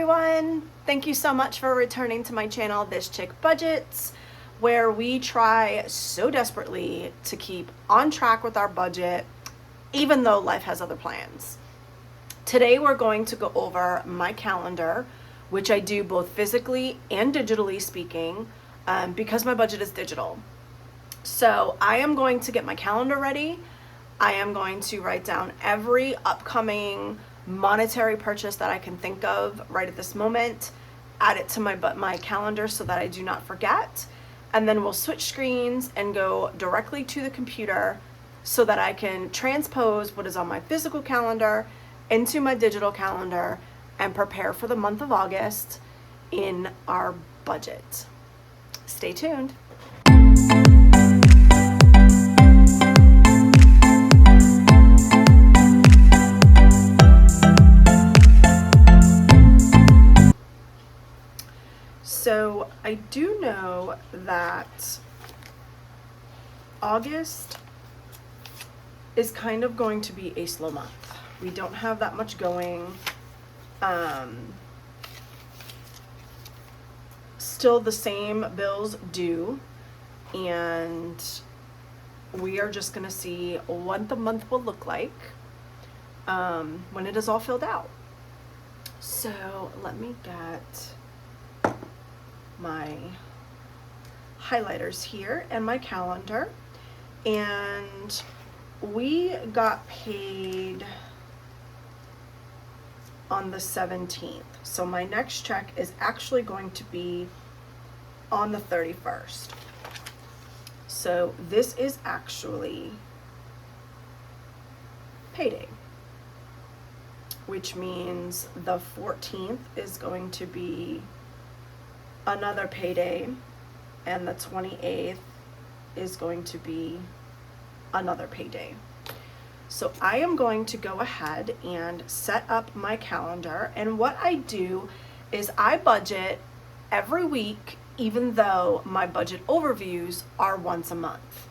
everyone. Thank you so much for returning to my channel, This Chick Budgets, where we try so desperately to keep on track with our budget, even though life has other plans. Today we're going to go over my calendar, which I do both physically and digitally speaking, because my budget is digital. So I am going to get my calendar ready. I am going to write down every upcoming monetary purchase that I can think of right at this moment, add it to my calendar so that I do not forget, and then we'll switch screens and go directly to the computer so that I can transpose what is on my physical calendar into my digital calendar and prepare for the month of August in our budget. Stay tuned. So I do know that August is kind of going to be a slow month. We don't have that much going. Still the same bills due, and we are just gonna see what the month will look like when it is all filled out. So let me get my highlighters here and my calendar, and we got paid on the 17th, so my next check is actually going to be on the 31st. So this is actually payday, which means the 14th is going to be another payday, and the 28th is going to be another payday. So I am going to go ahead and set up my calendar, and what I do is I budget every week, even though my budget overviews are once a month.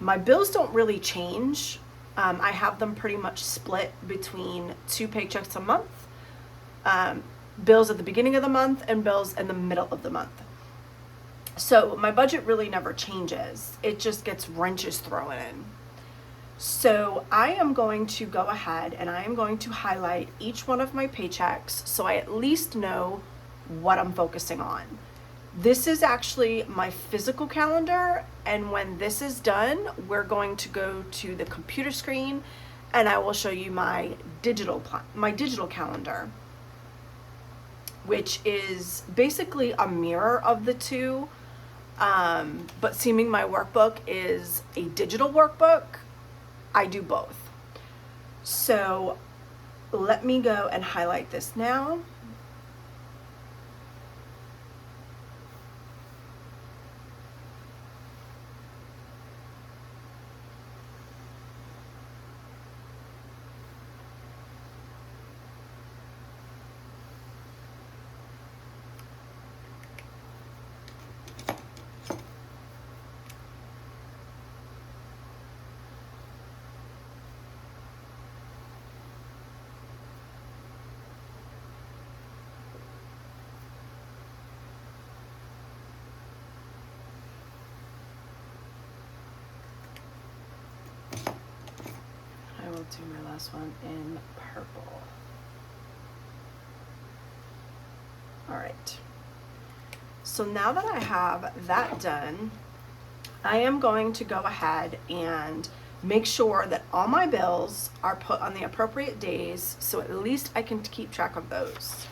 My bills don't really change. I have them pretty much split between 2 paychecks a month. Bills at the beginning of the month and bills in the middle of the month. So my budget really never changes. It just gets wrenches thrown in. So I am going to go ahead and I am going to highlight each one of my paychecks so I at least know what I'm focusing on. This is actually my physical calendar, and when this is done, we're going to go to the computer screen and I will show you my digital calendar, which is basically a mirror of the two, but seeming my workbook is a digital workbook, I do both. So let me go and highlight this now. I will do my last one in purple. All right. So now that I have that done, I am going to go ahead and make sure that all my bills are put on the appropriate days, so at least I can keep track of those.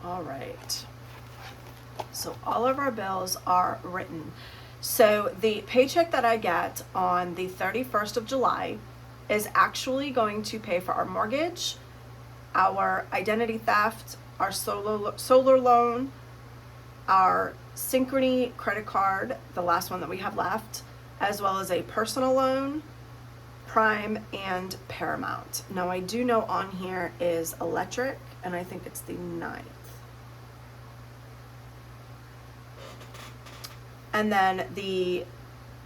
All right. So all of our bills are written. So the paycheck that I get on the 31st of July is actually going to pay for our mortgage, our identity theft, our solar loan, our Synchrony credit card, the last one that we have left, as well as a personal loan, Prime, and Paramount. Now I do know on here is electric, and I think it's the 9th. And then the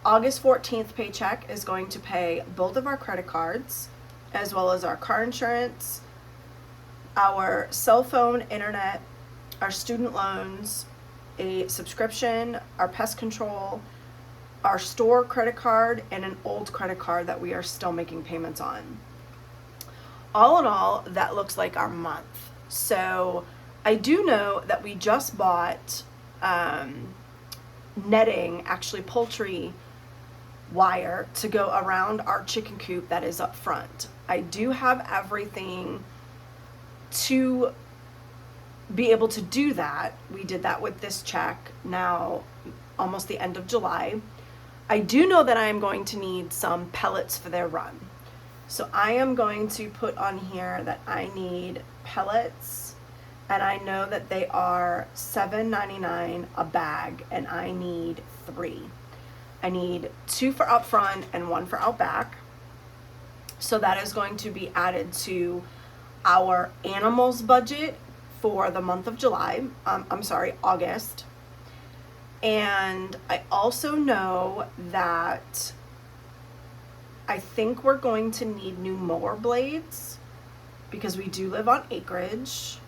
August 14th paycheck is going to pay both of our credit cards, as well as our car insurance, our cell phone, internet, our student loans, a subscription, our pest control, our store credit card, and an old credit card that we are still making payments on. All in all, that looks like our month. So I do know that we just bought netting, actually poultry wire, to go around our chicken coop that is up front. I do have everything to be able to do that. We did that with this check now almost the end of July. I do know that I am going to need some pellets for their run. So I am going to put on here that I need pellets, and I know that they are $7.99 a bag, and I need 3. I need 2 for up front and 1 for out back. So that is going to be added to our animals budget for the month of August. And I also know that I think we're going to need new mower blades because we do live on acreage.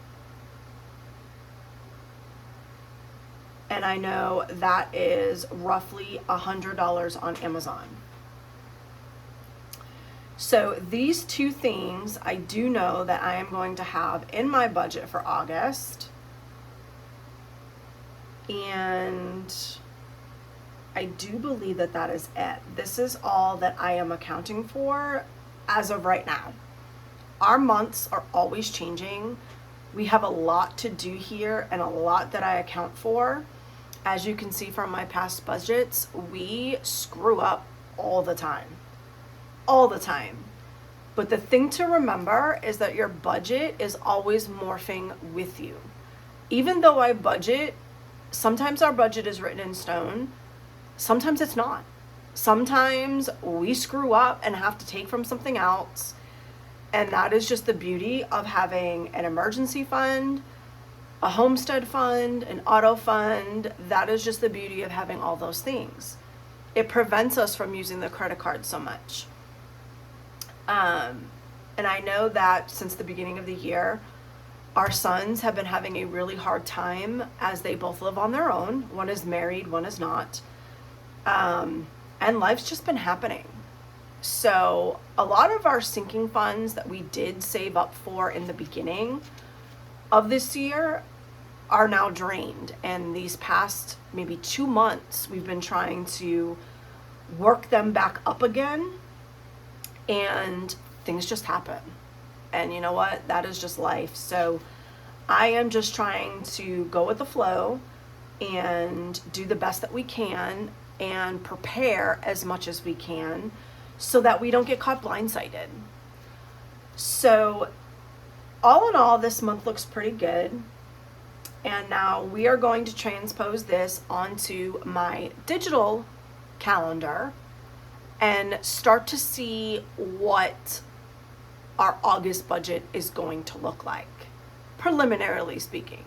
And I know that is roughly $100 on Amazon. So these 2 things I do know that I am going to have in my budget for August. And I do believe that that is it. This is all that I am accounting for as of right now. Our months are always changing. We have a lot to do here and a lot that I account for. As you can see from my past budgets, we screw up all the time. All the time. But the thing to remember is that your budget is always morphing with you. Even though I budget, sometimes our budget is written in stone, sometimes it's not. Sometimes we screw up and have to take from something else. And that is just the beauty of having an emergency fund, a homestead fund, an auto fund. That is just the beauty of having all those things. It prevents us from using the credit card so much. And I know that since the beginning of the year, our sons have been having a really hard time as they both live on their own. One is married, one is not. And life's just been happening. So a lot of our sinking funds that we did save up for in the beginning of this year are now drained. And these past maybe 2 months, we've been trying to work them back up again. And things just happen. And you know what? That is just life. So I am just trying to go with the flow and do the best that we can and prepare as much as we can so that we don't get caught blindsided. So all in all, this month looks pretty good. And now we are going to transpose this onto my digital calendar and start to see what our August budget is going to look like, preliminarily speaking.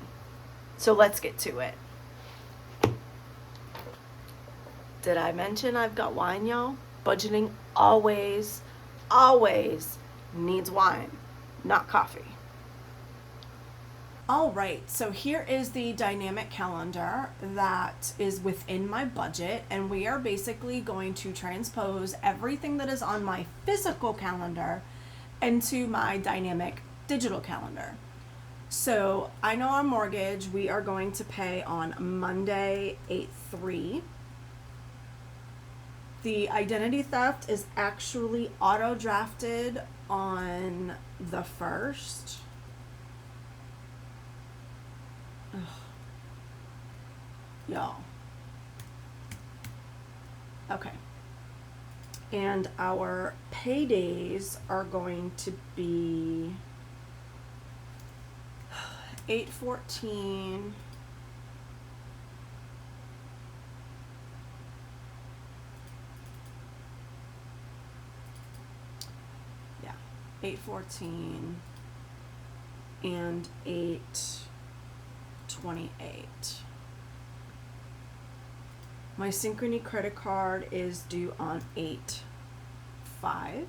So let's get to it. Did I mention I've got wine, y'all? Budgeting always needs wine, not coffee. All right, so here is the dynamic calendar that is within my budget, and we are basically going to transpose everything that is on my physical calendar into my dynamic digital calendar. So I know our mortgage we are going to pay on Monday, 8/3. The identity theft is actually auto drafted on the 1st. Y'all. Okay. And our paydays are going to be 8/14. Yeah, 8/14 and 8/28. My Synchrony credit card is due on 8/5.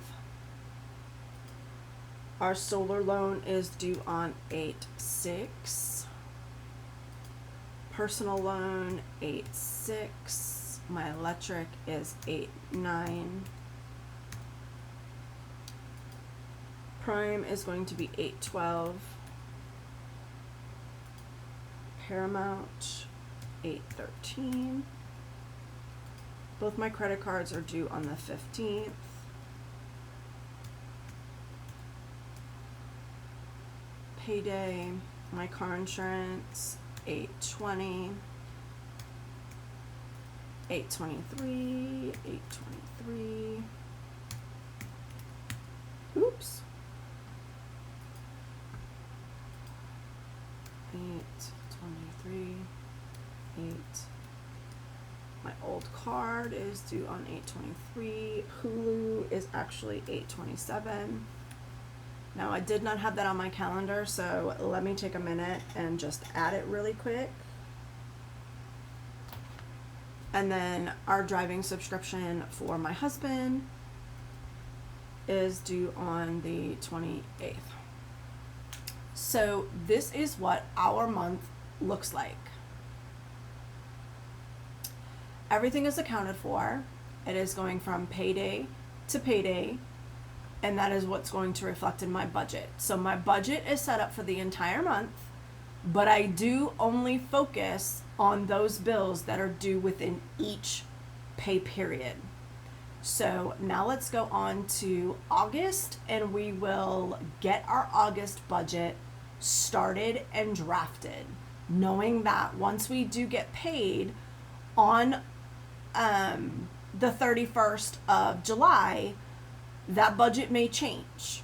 Our solar loan is due on 8/6. Personal loan 8/6. My electric is 8/9. Prime is going to be 8/12. Paramount 8/13. Both my credit cards are due on the 15th. Payday, my car insurance, 8/20, 8/23, 8/23. Oops. 8/23, 8. My old card is due on 8/23. Hulu is actually 8/27. Now, I did not have that on my calendar, so let me take a minute and just add it really quick. And then our driving subscription for my husband is due on the 28th. So this is what our month looks like. Everything is accounted for. It is going from payday to payday, and that is what's going to reflect in my budget. So my budget is set up for the entire month, but I do only focus on those bills that are due within each pay period. So now let's go on to August, and we will get our August budget started and drafted, knowing that once we do get paid on the 31st of July, that budget may change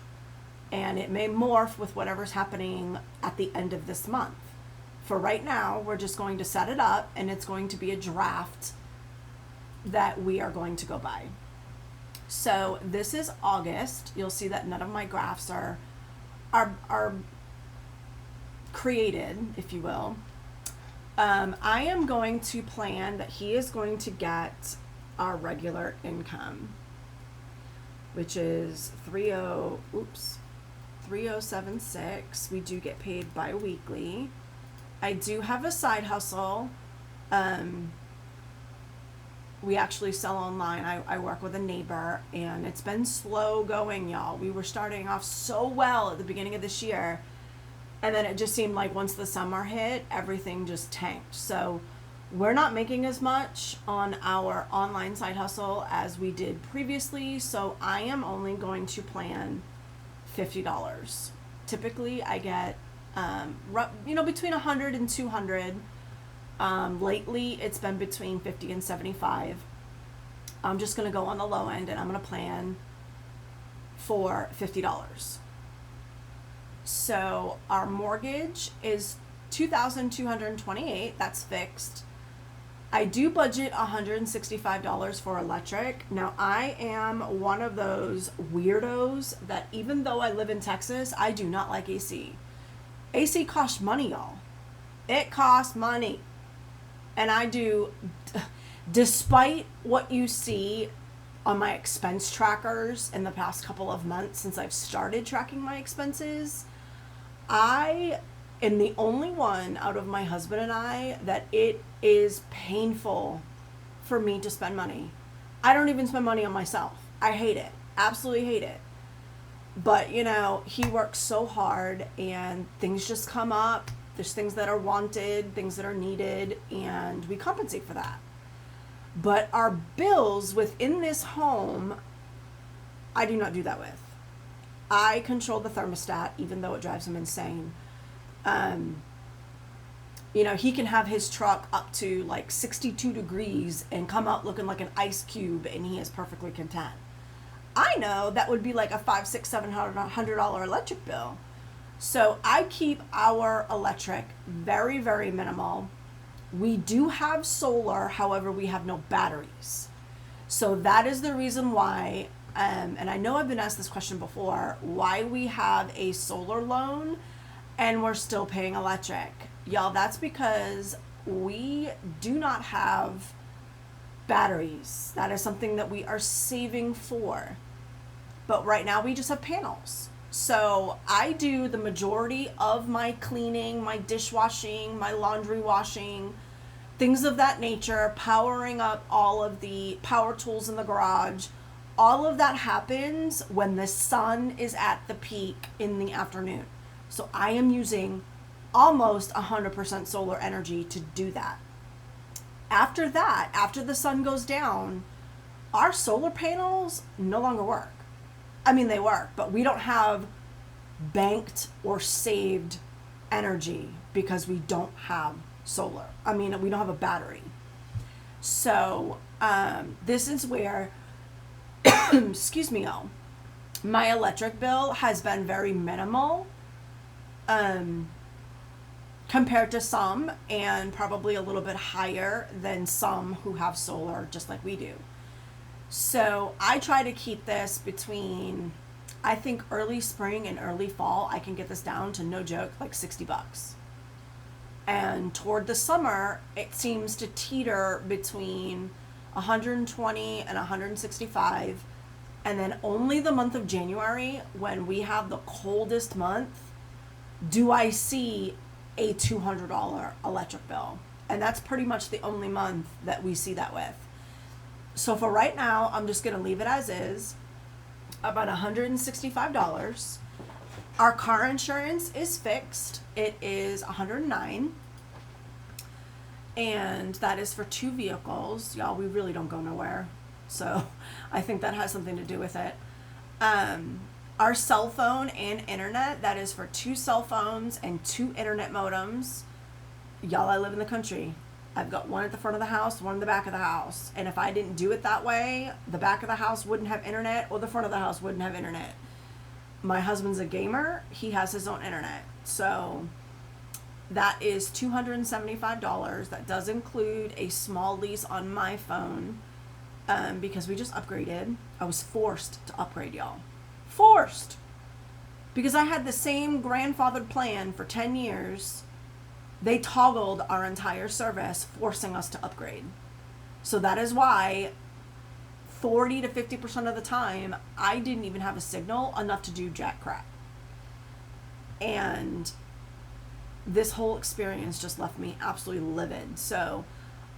and it may morph with whatever's happening at the end of this month. For right now, we're just going to set it up, and it's going to be a draft that we are going to go by. So this is August. You'll see that none of my graphs are created, if you will. I am going to plan that he is going to get our regular income, which is 3076. We do get paid bi-weekly. I do have a side hustle. We actually sell online. I work with a neighbor, and it's been slow going, y'all. We were starting off so well at the beginning of this year, and then it just seemed like once the summer hit, everything just tanked. So we're not making as much on our online side hustle as we did previously, so I am only going to plan $50. Typically, I get between 100 and 200. Lately, it's been between 50 and 75. I'm just going to go on the low end, and I'm going to plan for $50. So our mortgage is $2,228. That's fixed. I do budget $165 for electric. Now, I am one of those weirdos that even though I live in Texas, I do not like AC. AC costs money, y'all. It costs money. And I do, despite what you see on my expense trackers in the past couple of months since I've started tracking my expenses, I am the only one out of my husband and I that it is painful for me to spend money. I don't even spend money on myself. I hate it. Absolutely hate it. But, he works so hard, and things just come up. There's things that are wanted, things that are needed, and we compensate for that. But our bills within this home, I do not do that with. I control the thermostat, even though it drives him insane. You know, he can have his truck up to like 62 degrees and come out looking like an ice cube, and he is perfectly content. I know that would be like a $500, $600, $700 electric bill. So I keep our electric very, very minimal. We do have solar, however, we have no batteries. So that is the reason why, and I know I've been asked this question before, why we have a solar loan and we're still paying electric. Y'all, that's because we do not have batteries. That is something that we are saving for. But right now we just have panels. So I do the majority of my cleaning, my dishwashing, my laundry washing, things of that nature, powering up all of the power tools in the garage. All of that happens when the sun is at the peak in the afternoon. So I am using almost 100% solar energy to do that. After that, after the sun goes down, our solar panels no longer work. I mean, they work, but we don't have banked or saved energy because we don't have solar. I mean, we don't have a battery. So this is where, excuse me, my electric bill has been very minimal compared to some, and probably a little bit higher than some who have solar just like we do. So I try to keep this between, I think early spring and early fall, I can get this down to, no joke, like $60. And toward the summer, it seems to teeter between 120 and 165. And then only the month of January, when we have the coldest month, do I see a $200 electric bill. And that's pretty much the only month that we see that with. So for right now, I'm just going to leave it as is, about $165. Our car insurance is fixed. It is $109. And that is for 2 vehicles. Y'all, we really don't go nowhere. So I think that has something to do with it. Our cell phone and internet, that is for 2 cell phones and 2 internet modems. Y'all, I live in the country. I've got one at the front of the house, one in the back of the house. And if I didn't do it that way, the back of the house wouldn't have internet, or the front of the house wouldn't have internet. My husband's a gamer. He has his own internet. So that is $275. That does include a small lease on my phone, because we just upgraded. I was forced to upgrade, y'all. Forced. Because I had the same grandfathered plan for 10 years. They toggled our entire service, forcing us to upgrade. So that is why 40 to 50% of the time, I didn't even have a signal enough to do jack crap. And this whole experience just left me absolutely livid. So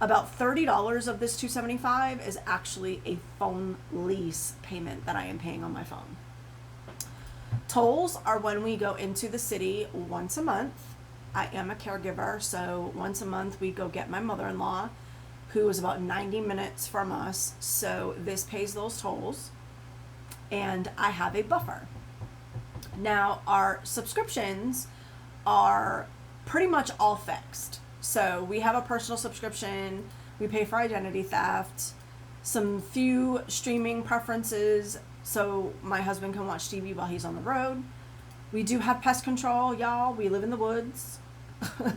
about $30 of this $275 is actually a phone lease payment that I am paying on my phone. Tolls are when we go into the city once a month. I am a caregiver, so once a month we go get my mother-in-law, who is about 90 minutes from us. So this pays those tolls, and I have a buffer. Now, our subscriptions are pretty much all fixed. So we have a personal subscription, we pay for identity theft, some few streaming preferences, so my husband can watch TV while he's on the road. We do have pest control, y'all. We live in the woods.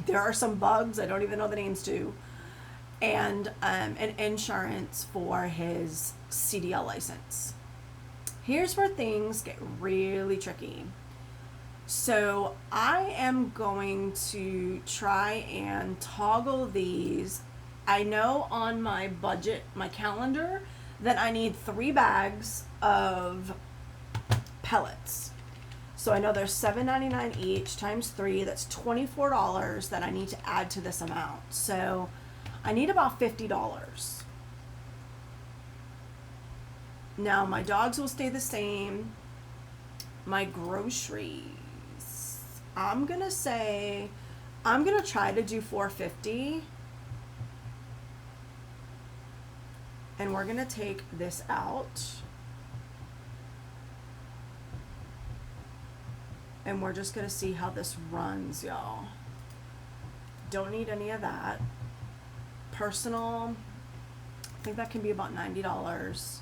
There are some bugs I don't even know the names to. And an insurance for his CDL license. Here's where things get really tricky. So I am going to try and toggle these. I know on my budget, my calendar, that I need 3 bags of pellets. So I know there's $7.99 each times 3. That's $24 that I need to add to this amount. So I need about $50. Now my dogs will stay the same. My groceries, I'm gonna try to do $4.50. And we're gonna take this out. And we're just gonna see how this runs, y'all. Don't need any of that. Personal, I think that can be about $90.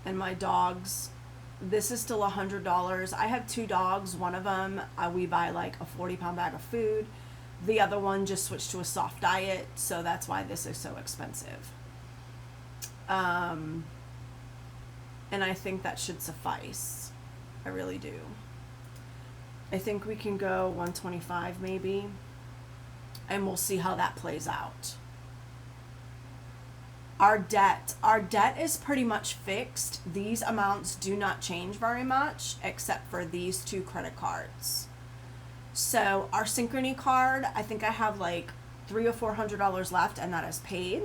And my dogs, this is still $100. I have 2 dogs. One of them, we buy like a 40-pound bag of food. The other one just switched to a soft diet, so that's why this is so expensive. And I think that should suffice. I really do. I think we can go 125 maybe, and we'll see how that plays out. Our debt is pretty much fixed. These amounts do not change very much except for these 2 credit cards. So our Synchrony card, I think I have like $300 or $400 left, and that is paid.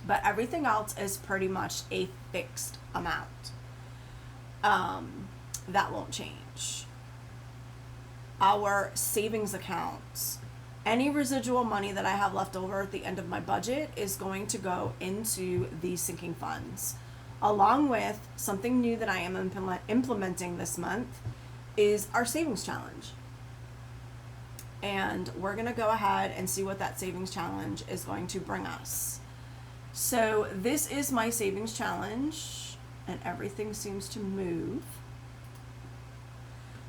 But everything else is pretty much a fixed amount. That won't change. Our savings accounts, any residual money that I have left over at the end of my budget is going to go into these sinking funds. Along with something new that I am implementing this month is our savings challenge. And we're going to go ahead and see what that savings challenge is going to bring us. So this is my savings challenge, and everything seems to move.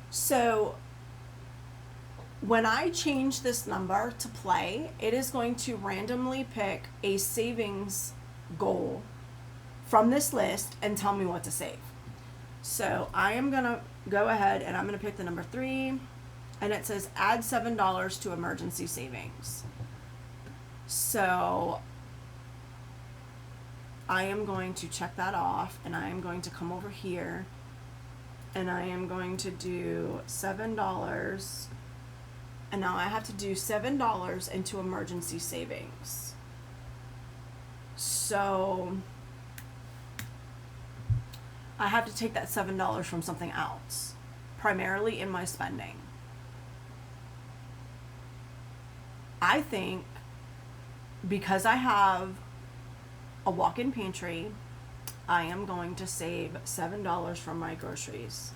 So when I change this number to play, it is going to randomly pick a savings goal from this list and tell me what to save. So I am going to go ahead and I'm going to pick the number 3, and it says add $7 to emergency savings. So I am going to check that off, and I am going to come over here, and I am going to do $7. And now I have to do $7 into emergency savings. So I have to take that $7 from something else, primarily in my spending. I think because I have a walk-in pantry, I am going to save $7 from my groceries,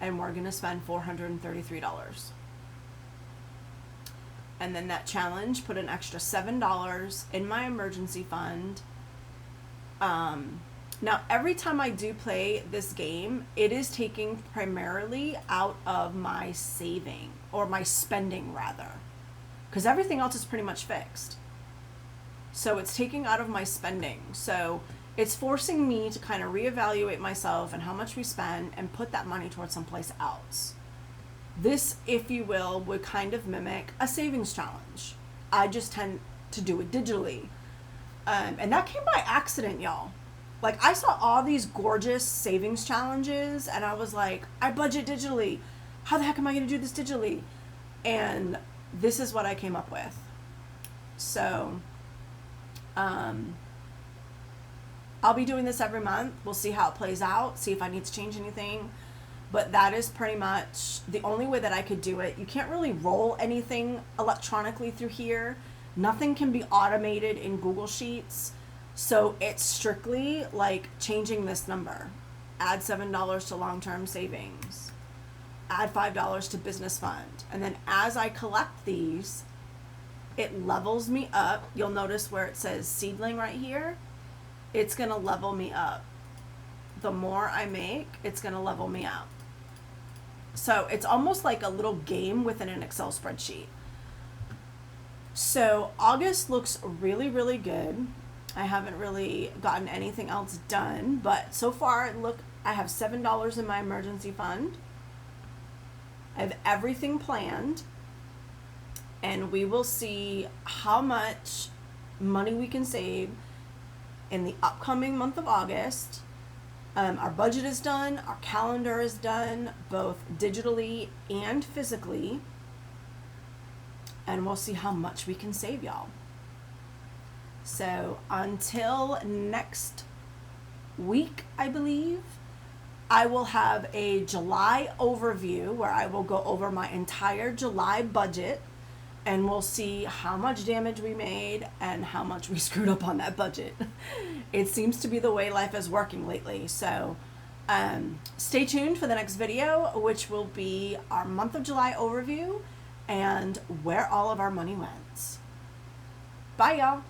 and we're going to spend $433. And then that challenge put an extra $7 in my emergency fund. Now, every time I do play this game, it is taking primarily out of my saving, or my spending rather, because everything else is pretty much fixed. So it's taking out of my spending. So it's forcing me to kind of reevaluate myself and how much we spend and put that money towards someplace else. This, if you will, would kind of mimic a savings challenge. I just tend to do it digitally. And that came by accident, y'all. Like, I saw all these gorgeous savings challenges, and I was like, I budget digitally. How the heck am I going to do this digitally? And this is what I came up with. So, I'll be doing this every month. We'll see how it plays out, see if I need to change anything. But that is pretty much the only way that I could do it. You can't really roll anything electronically through here. Nothing can be automated in Google Sheets. So it's strictly like changing this number. Add $7 to long-term savings. Add $5 to business fund. And then as I collect these, it levels me up. You'll notice where it says seedling right here. It's going to level me up. The more I make, it's going to level me out. So it's almost like a little game within an Excel spreadsheet. So August looks really, really good. I haven't really gotten anything else done, but so far, look, I have $7 in my emergency fund. I have everything planned, and we will see how much money we can save in the upcoming month of August. Our budget is done, our calendar is done, both digitally and physically, and we'll see how much we can save, y'all. So until next week, I believe, I will have a July overview where I will go over my entire July budget, and we'll see how much damage we made and how much we screwed up on that budget. It seems to be the way life is working lately. So stay tuned for the next video, which will be our month of July overview and where all of our money went. Bye, y'all.